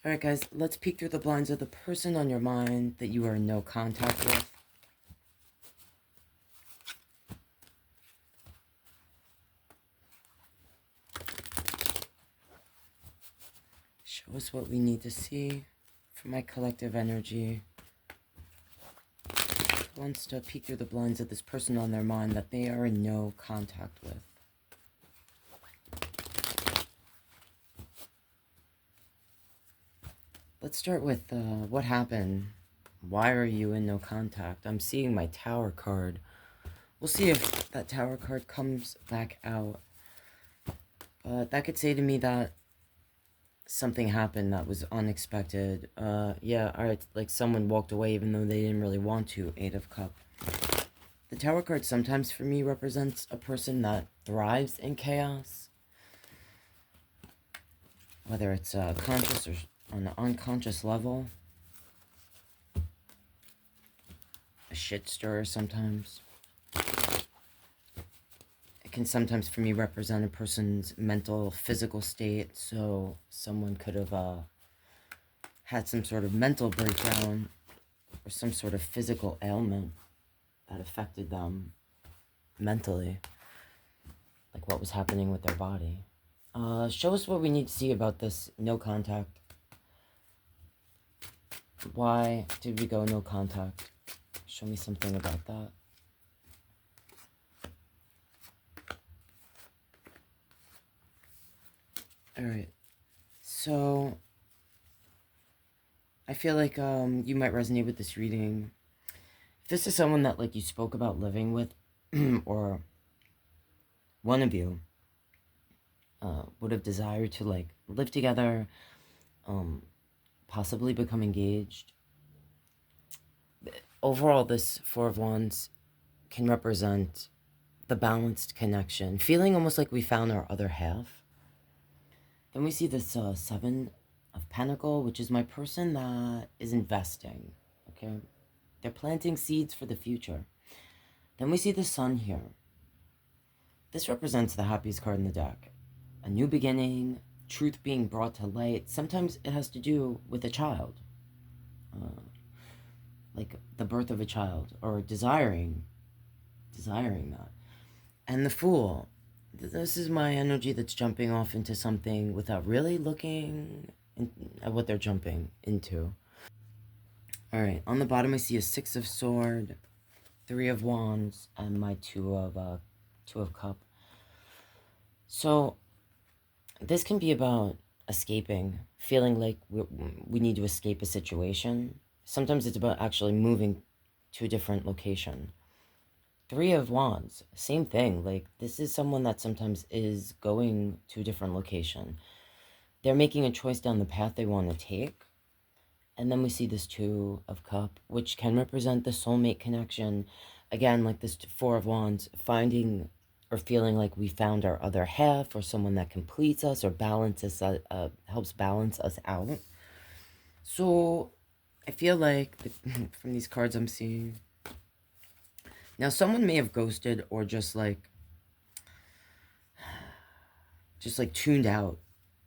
Alright, guys, let's peek through the blinds of the person on your mind that you are in no contact with. Show us what we need to see for my collective energy. Who wants to peek through the blinds of this person on their mind that they are in no contact with? Let's start with what happened. Why are you in no contact? I'm seeing my Tower card. We'll see if that Tower card comes back out. But that could say to me that something happened that was unexpected. Yeah, alright, like someone walked away even though they didn't really want to. Eight of Cups. The Tower card sometimes for me represents a person that thrives in chaos. Whether it's conscious or on an unconscious level. A shit stirrer sometimes. It can sometimes for me represent a person's mental, physical state. So someone could have had some sort of mental breakdown or some sort of physical ailment that affected them mentally. Like what was happening with their body. Show us what we need to see about this no contact. Why did we go no contact? Show me something about that. Alright. So I feel like you might resonate with this reading. If this is someone that like you spoke about living with, or one of you would have desired to like live together, possibly become engaged. Overall, this Four of Wands can represent the balanced connection, feeling almost like we found our other half. Then we see this Seven of Pentacles, which is my person that is investing, okay? They're planting seeds for the future. Then we see the Sun here. This represents the happiest card in the deck. A new beginning, truth being brought to light. Sometimes it has to do with a child. Like the birth of a child, or desiring that. And the Fool. This is my energy that's jumping off into something without really looking at what they're jumping into. Alright, on the bottom I see a Six of Swords, Three of Wands, and my Two of Cups. So, this can be about escaping, feeling like we need to escape a situation. Sometimes it's about actually moving to a different location. Three of Wands, same thing. Like, this is someone that sometimes is going to a different location. They're making a choice down the path they want to take. And then we see this Two of Cups, which can represent the soulmate connection. Again, like this Four of Wands, finding or feeling like we found our other half, or someone that completes us or balances helps balance us out. So I feel like from these cards I'm seeing, now someone may have ghosted or just like tuned out,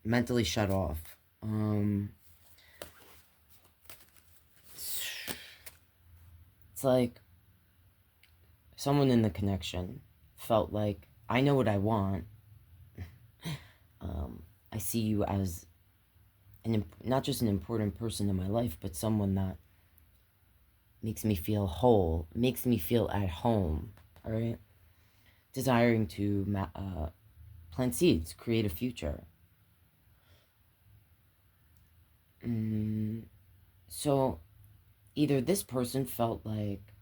mentally shut off. It's like someone in the connection felt like, I know what I want. I see you as not just an important person in my life, but someone that makes me feel whole, makes me feel at home, all right? Desiring to plant seeds, create a future. So either this person felt like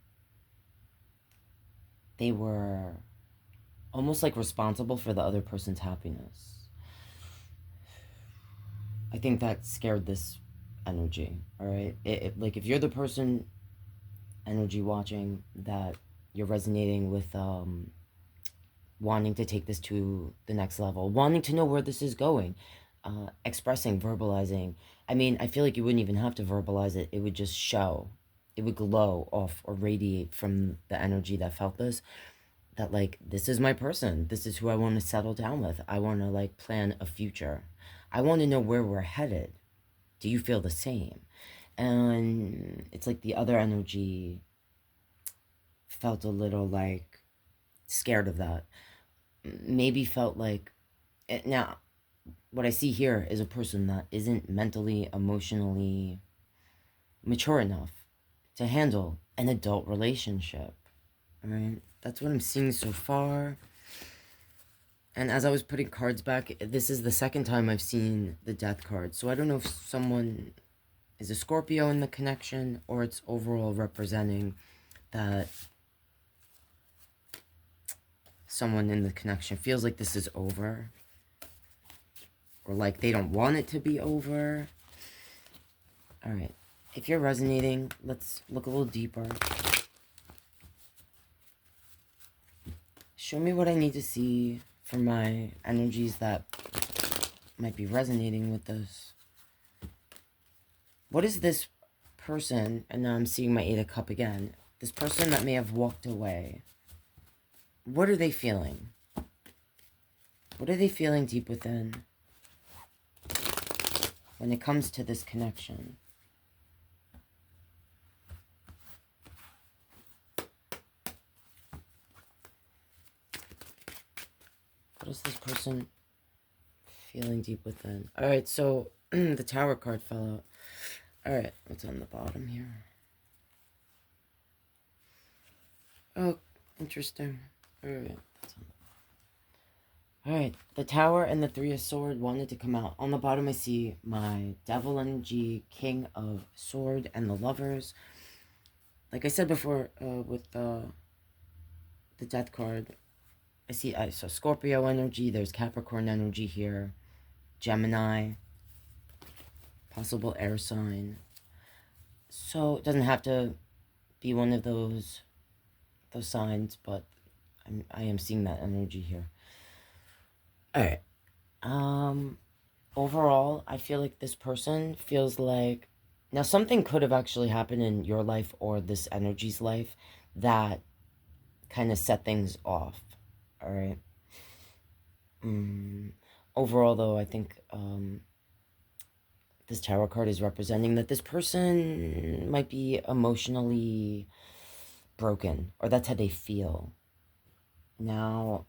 they were almost like responsible for the other person's happiness. I think that scared this energy, all right? Like if you're the person energy watching that you're resonating with wanting to take this to the next level, wanting to know where this is going, expressing, verbalizing. I mean, I feel like you wouldn't even have to verbalize it. It would just show. It would glow off or radiate from the energy that felt this. That like, this is my person. This is who I want to settle down with. I want to like plan a future. I want to know where we're headed. Do you feel the same? And it's like the other energy felt a little like scared of that. Maybe felt like, now, what I see here is a person that isn't mentally, emotionally mature enough to handle an adult relationship. All right? That's what I'm seeing so far. And as I was putting cards back, this is the second time I've seen the death card. So I don't know if someone is a Scorpio in the connection, or it's overall representing that someone in the connection feels like this is over, or like they don't want it to be over. All right. If you're resonating, let's look a little deeper. Show me what I need to see for my energies that might be resonating with this. What is this person, and now I'm seeing my Eight of Cups again, this person that may have walked away, what are they feeling? What are they feeling deep within when it comes to this connection? What is this person feeling deep within? All right, so the Tower card fell out. All right, what's on the bottom here? Oh, interesting. All right, all right, the Tower and the Three of Swords wanted to come out. On the bottom, I see my Devil energy, King of Sword, and the Lovers. Like I said before, with the Death card, I saw Scorpio energy. There's Capricorn energy here, Gemini, possible air sign. So it doesn't have to be one of those signs, but I am seeing that energy here. All right. Overall, I feel like this person feels like, now something could have actually happened in your life or this energy's life that kind of set things off. All right. Overall, though, I think this tarot card is representing that this person might be emotionally broken, or that's how they feel. Now,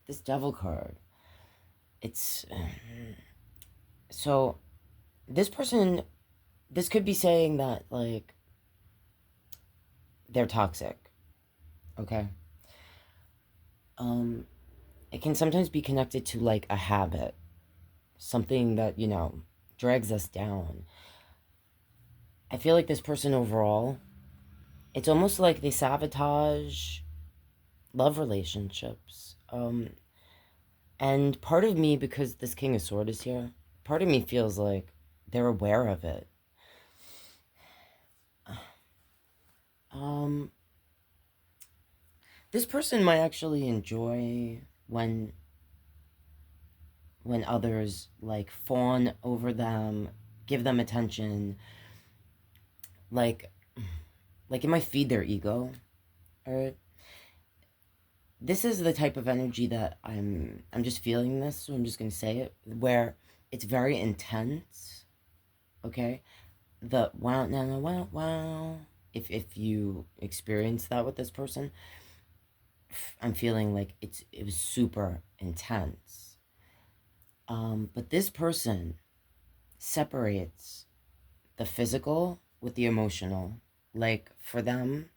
this Devil card, it's so this person, this could be saying that, like, they're toxic, okay? It can sometimes be connected to, like, a habit, something that, you know, drags us down. I feel like this person overall, it's almost like they sabotage love relationships. And part of me, because this King of Swords is here, part of me feels like they're aware of it. This person might actually enjoy when others, like, fawn over them, give them attention, like it might feed their ego. Alright? This is the type of energy that I'm just feeling this, so I'm just gonna say it, where it's very intense. Okay? The wow, now, wow, wow. If you experience that with this person, I'm feeling like it was super intense. But this person separates the physical with the emotional. Like, for them,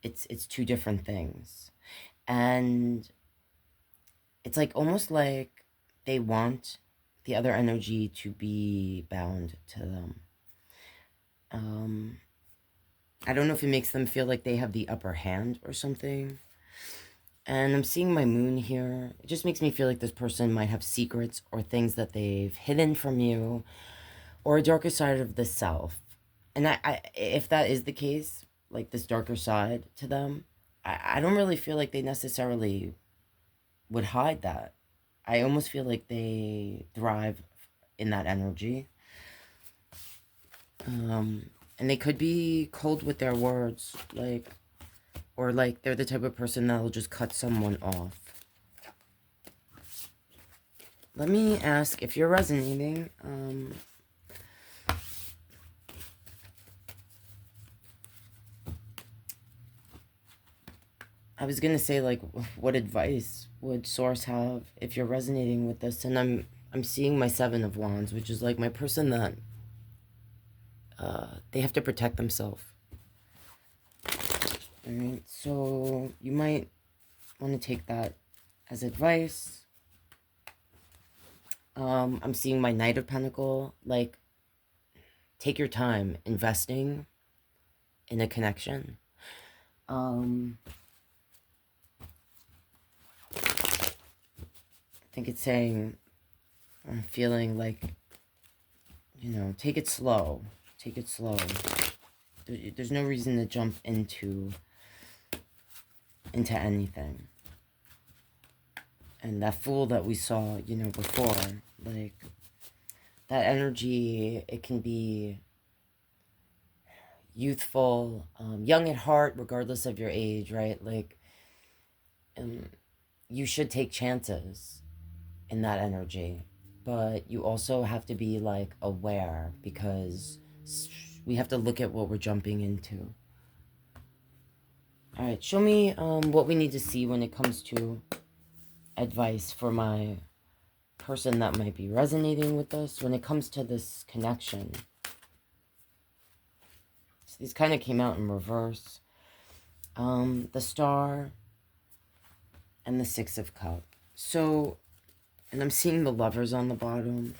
it's two different things. And it's like almost like they want the other energy to be bound to them. I don't know if it makes them feel like they have the upper hand or something. And I'm seeing my moon here. It just makes me feel like this person might have secrets or things that they've hidden from you, or a darker side of the self. And if that is the case, like this darker side to them, I don't really feel like they necessarily would hide that. I almost feel like they thrive in that energy. And they could be cold with their words, like, or like they're the type of person that will just cut someone off. Let me ask, if you're resonating, I was gonna say, like, what advice would Source have if you're resonating with this? And I'm seeing my Seven of Wands, which is like my person that they have to protect themselves. All right, so you might want to take that as advice. I'm seeing my Knight of Pentacle, like, take your time investing in a connection. I think it's saying, I'm feeling like, you know, take it slow. Take it slow. There's no reason to jump into anything. And that Fool that we saw, you know, before, like, that energy, it can be youthful, young at heart, regardless of your age, right? Like, you should take chances in that energy, but you also have to be, like, aware, because we have to look at what we're jumping into. All right, show me what we need to see when it comes to advice for my person that might be resonating with us when it comes to this connection. So these kind of came out in reverse. The Star and the Six of Cups. So, and I'm seeing the Lovers on the bottom,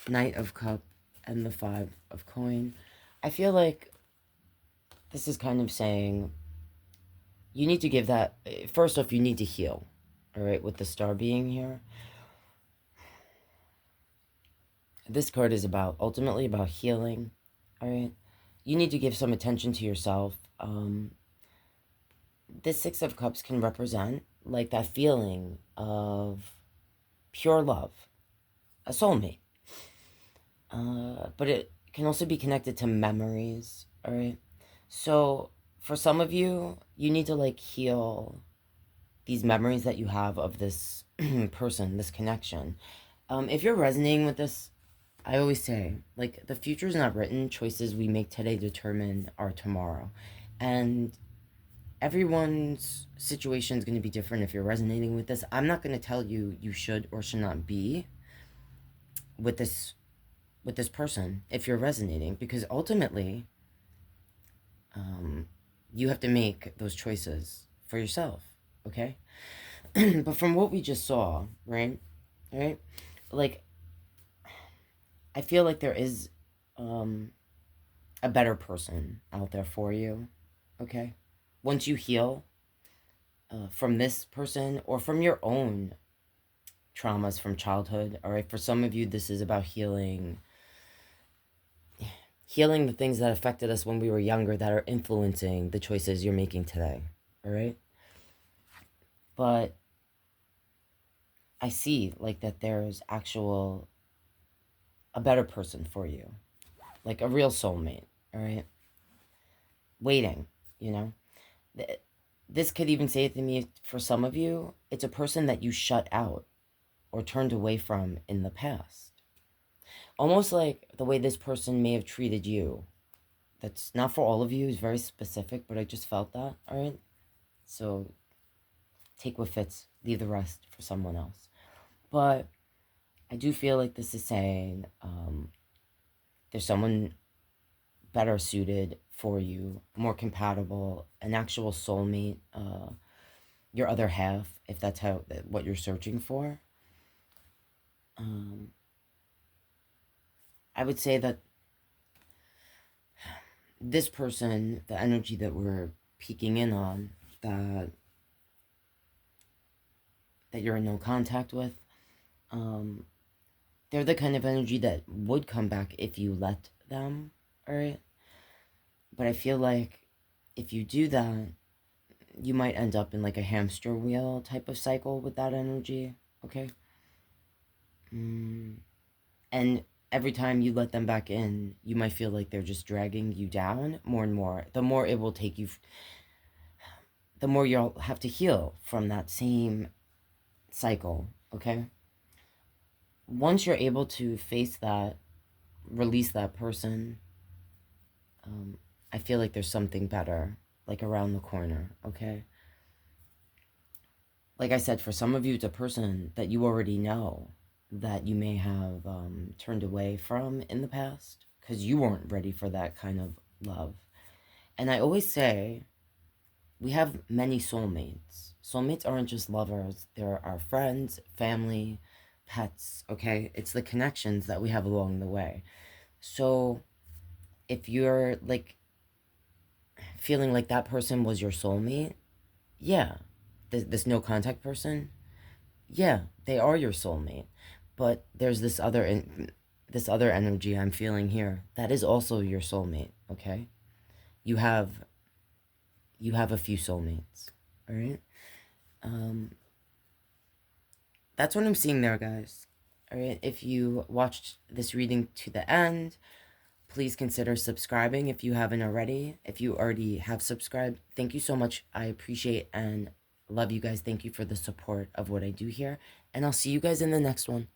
Knight of Cup, and the Five of Coin. I feel like this is kind of saying you need to give that, first off, you need to heal, all right, with the Star being here. This card is ultimately about healing, all right? You need to give some attention to yourself. This Six of Cups can represent, like, that feeling of pure love, a soulmate. But it can also be connected to memories, all right? So for some of you, you need to, like, heal these memories that you have of this person, this connection. If you're resonating with this, I always say, like, the future is not written. Choices we make today determine our tomorrow. And everyone's situation is going to be different if you're resonating with this. I'm not going to tell you you should or should not be with this person if you're resonating, because ultimately you have to make those choices for yourself, okay? But from what we just saw, right, like, I feel like there is a better person out there for you, okay? Once you heal from this person or from your own traumas from childhood, all right? For some of you, this is about healing the things that affected us when we were younger that are influencing the choices you're making today, all right? But I see, like, that there's a better person for you, like a real soulmate, all right? Waiting, you know? This could even say to me, for some of you, it's a person that you shut out or turned away from in the past. Almost like the way this person may have treated you. That's not for all of you, it's very specific, but I just felt that, all right? So take what fits, leave the rest for someone else. But I do feel like this is saying there's someone better suited for you, more compatible, an actual soulmate, your other half, if that's what you're searching for. I would say that this person, the energy that we're peeking in on, that you're in no contact with, they're the kind of energy that would come back if you let them, all right? But I feel like if you do that, you might end up in, like, a hamster wheel type of cycle with that energy, okay? And every time you let them back in, you might feel like they're just dragging you down more and more. The more it will take you, the more you'll have to heal from that same cycle, okay? Once you're able to face that, release that person, I feel like there's something better like around the corner, okay? Like I said, for some of you, it's a person that you already know that you may have turned away from in the past because you weren't ready for that kind of love. And I always say, we have many soulmates. Soulmates aren't just lovers, they're our friends, family, pets, okay? It's the connections that we have along the way. So if you're like feeling like that person was your soulmate, yeah, this no contact person, yeah, they are your soulmate. But there's this other energy I'm feeling here that is also your soulmate, okay? You have a few soulmates, all right? Um that's what I'm seeing there, guys. All right, if you watched this reading to the end, please consider subscribing if you haven't already. If you already have subscribed, thank you so much. I appreciate and love you guys. Thank you for the support of what I do here. And I'll see you guys in the next one.